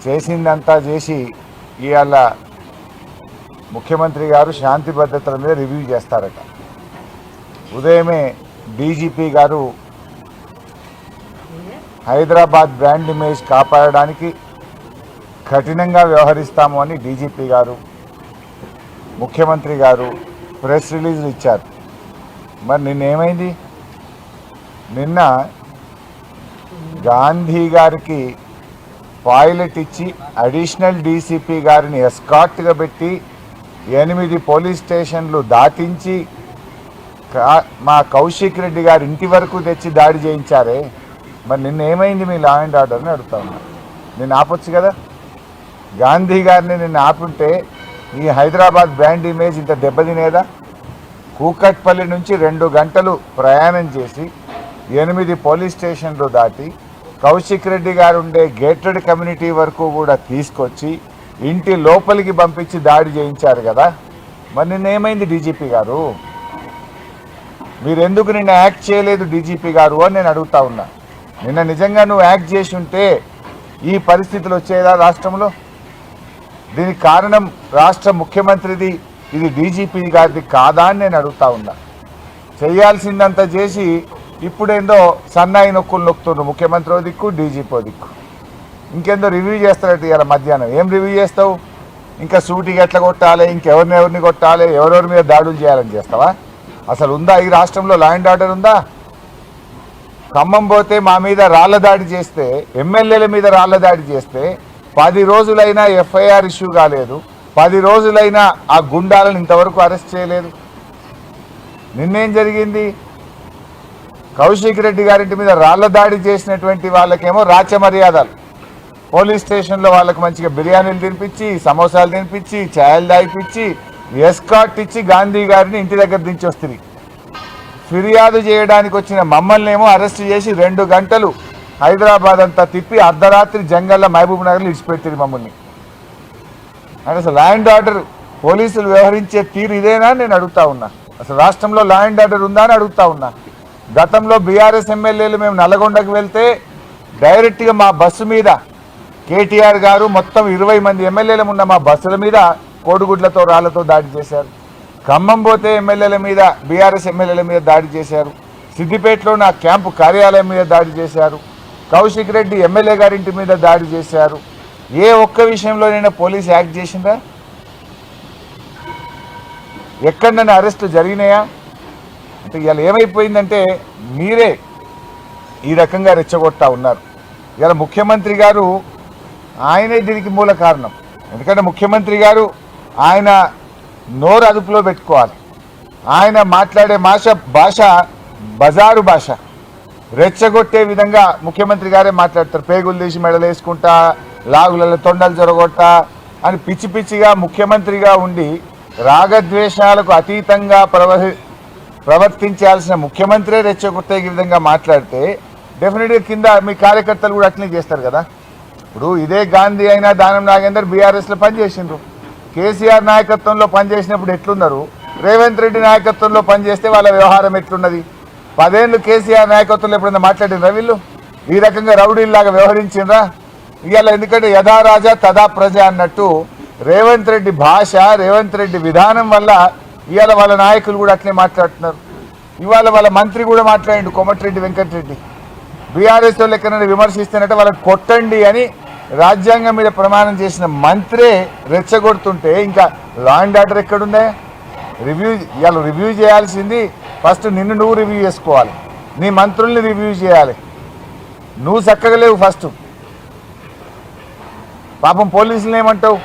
చేసిందంతా చేసి ఇవాళ ముఖ్యమంత్రి గారు శాంతి భద్రతల మీద రివ్యూ చేస్తారట. ఉదయమే డీజీపీ గారు హైదరాబాద్ బ్రాండ్ ఇమేజ్ కాపాడడానికి కఠినంగా వ్యవహరిస్తాము అని డీజీపీ గారు ముఖ్యమంత్రి గారు ప్రెస్ రిలీజ్లు ఇచ్చారు. మరి నిన్నేమైంది? నిన్న గాంధీ గారికి పాయిలెట్ ఇచ్చి అడిషనల్ డీసీపీ గారిని ఎస్కార్ట్గా పెట్టి 8 పోలీస్ స్టేషన్లు దాటించి మా కౌశిక్ రెడ్డి గారి ఇంటి వరకు తెచ్చి దాడి చేయించారే. మరి నిన్న ఏమైంది మీ లా అండ్ ఆర్డర్ని అడుగుతా ఉన్నా. నిన్ను ఆపొచ్చు కదా. గాంధీ గారిని నిన్ను ఆపుంటే ఈ హైదరాబాద్ బ్రాండ్ ఇమేజ్ ఇంత దెబ్బతినేదా? కూకట్పల్లి నుంచి 2 గంటలు ప్రయాణం చేసి 8 పోలీస్ స్టేషన్లు దాటి కౌశిక్ రెడ్డి గారు ఉండే గేటెడ్ కమ్యూనిటీ వరకు కూడా తీసుకొచ్చి ఇంటి లోపలికి పంపించి దాడి చేయించారు కదా. మరి నిన్నేమైంది డీజీపీ గారు? మీరెందుకు నిన్న యాక్ట్ చేయలేదు డీజీపీ గారు అని నేను అడుగుతా ఉన్నా. నిన్న నిజంగా నువ్వు యాక్ట్ చేసి ఉంటే ఈ పరిస్థితులు వచ్చేదా రాష్ట్రంలో? దీనికి కారణం రాష్ట్ర ముఖ్యమంత్రిది, ఇది డీజీపీ గారిది కాదా అని నేను అడుగుతా ఉన్నా. చేయాల్సిందంతా చేసి ఇప్పుడేందో సన్నాయి నొక్కులు నొక్కుతుండ్రు. ముఖ్యమంత్రి దిక్కు, డీజీపీ దిక్కు. ఇంకేందో రివ్యూ చేస్తారట ఇవాళ మధ్యాహ్నం. ఏం రివ్యూ చేస్తావు? ఇంకా సూటికి ఎట్లా కొట్టాలి, ఇంకెవరిని కొట్టాలి, ఎవరెవరి మీద దాడులు చేయాలని చేస్తావా? అసలు ఉందా ఈ రాష్ట్రంలో లా అండ్ ఆర్డర్ ఉందా? ఖమ్మం పోతే మా మీద రాళ్ల దాడి చేస్తే, ఎమ్మెల్యేల మీద రాళ్ల దాడి చేస్తే 10 రోజులైనా ఎఫ్ఐఆర్ ఇష్యూ కాలేదు. 10 రోజులైనా ఆ గుండాలను ఇంతవరకు అరెస్ట్ చేయలేదు. నిన్నేం జరిగింది? కౌశిక్ రెడ్డి గారింటి మీద రాళ్ల దాడి చేసినటువంటి వాళ్ళకేమో రాచమర్యాదలు. పోలీస్ స్టేషన్లో వాళ్ళకి మంచిగా బిర్యానీలు తినిపించి, సమోసాలు తినిపించి, ఛాయలు దాయిపించి, ఎస్కాట్ ఇచ్చి గాంధీ గారిని ఇంటి దగ్గర దించి వస్తుంది. ఫిర్యాదు చేయడానికి వచ్చిన మమ్మల్ని ఏమో అరెస్ట్ చేసి 2 గంటలు హైదరాబాద్ అంతా తిప్పి అర్ధరాత్రి జంగల్లో మహబూబ్ నగర్లో ఇడిచిపెట్టింది మమ్మల్ని. అంటే అసలు లా అండ్ ఆర్డర్ పోలీసులు వ్యవహరించే తీరు ఇదేనా నేను అడుగుతా ఉన్నా. అసలు రాష్ట్రంలో లా అండ్ ఆర్డర్ ఉందా అని అడుగుతా ఉన్నా. గతంలో బీఆర్ఎస్ ఎమ్మెల్యేలు మేము నల్గొండకు వెళ్తే డైరెక్ట్గా మా బస్సు మీద కేటీఆర్ గారు మొత్తం 20 మంది ఎమ్మెల్యేలు ఉన్న మా బస్సుల మీద కోడిగుడ్లతో రాళ్లతో దాడి చేశారు. ఖమ్మం పోతే ఎమ్మెల్యేల మీద, బీఆర్ఎస్ ఎమ్మెల్యేల మీద దాడి చేశారు. సిద్దిపేటలో నా క్యాంపు కార్యాలయం మీద దాడి చేశారు. కౌశిక్ రెడ్డి ఎమ్మెల్యే గారింటి మీద దాడి చేశారు. ఏ ఒక్క విషయంలోనైనా పోలీసు యాక్ట్ చేసిందా? ఎక్కడైనా అరెస్టులు జరిగినాయా? అంటే ఇవాళ ఏమైపోయిందంటే మీరే ఈ రకంగా రెచ్చగొట్టా ఉన్నారు. ఇవాళ ముఖ్యమంత్రి గారు ఆయనే దీనికి మూల కారణం. ఎందుకంటే ముఖ్యమంత్రి గారు ఆయన నోరు అదుపులో పెట్టుకోవాలి. ఆయన మాట్లాడే భాష బజారు భాష, రెచ్చగొట్టే విధంగా ముఖ్యమంత్రి గారే మాట్లాడతారు. పేగులు తీసి మెడలు వేసుకుంటా, లాగులలో తొండలు జరగొట్టా అని పిచ్చి పిచ్చిగా ముఖ్యమంత్రిగా ఉండి రాగద్వేషాలకు అతీతంగా ప్రవర్తించాల్సిన ముఖ్యమంత్రే రెచ్చగొట్టే విధంగా మాట్లాడితే డెఫినెట్గా కింద మీ కార్యకర్తలు కూడా అట్లనే చేస్తారు కదా. ఇప్పుడు ఇదే గాంధీ అయినా దానం నాగేందర్ బీఆర్ఎస్లో పనిచేసిండ్రు. కేసీఆర్ నాయకత్వంలో పనిచేసినప్పుడు ఎట్లున్నారు, రేవంత్ రెడ్డి నాయకత్వంలో పనిచేస్తే వాళ్ళ వ్యవహారం ఎట్లున్నది? 10 ఏళ్ళు కేసీఆర్ నాయకత్వంలో ఎప్పుడైనా మాట్లాడినరా వీళ్ళు? ఈ రకంగా రౌడీలాగా వ్యవహరించిండ్రా? ఇవాళ ఎందుకంటే యథా రాజా తదా ప్రజ అన్నట్టు రేవంత్ రెడ్డి భాష, రేవంత్ రెడ్డి విధానం వల్ల ఇవాళ వాళ్ళ నాయకులు కూడా అట్లే మాట్లాడుతున్నారు. ఇవాళ వాళ్ళ మంత్రి కూడా మాట్లాడిండు, కోమటిరెడ్డి వెంకటరెడ్డి. బీఆర్ఎస్ వాళ్ళు ఎక్కడైనా విమర్శిస్తున్నట్టే వాళ్ళని కొట్టండి అని రాజ్యాంగం మీద ప్రమాణం చేసిన మంత్రే రెచ్చగొడుతుంటే ఇంకా లా అండ్ ఆర్డర్ ఎక్కడుందా? ఇవాళ రివ్యూ చేయాల్సింది ఫస్ట్ నిన్ను నువ్వు రివ్యూ చేసుకోవాలి, నీ మంత్రుల్ని రివ్యూ చేయాలి. నువ్వు చక్కగా లేవు ఫస్ట్. పాపం పోలీసులు ఏమంటావు?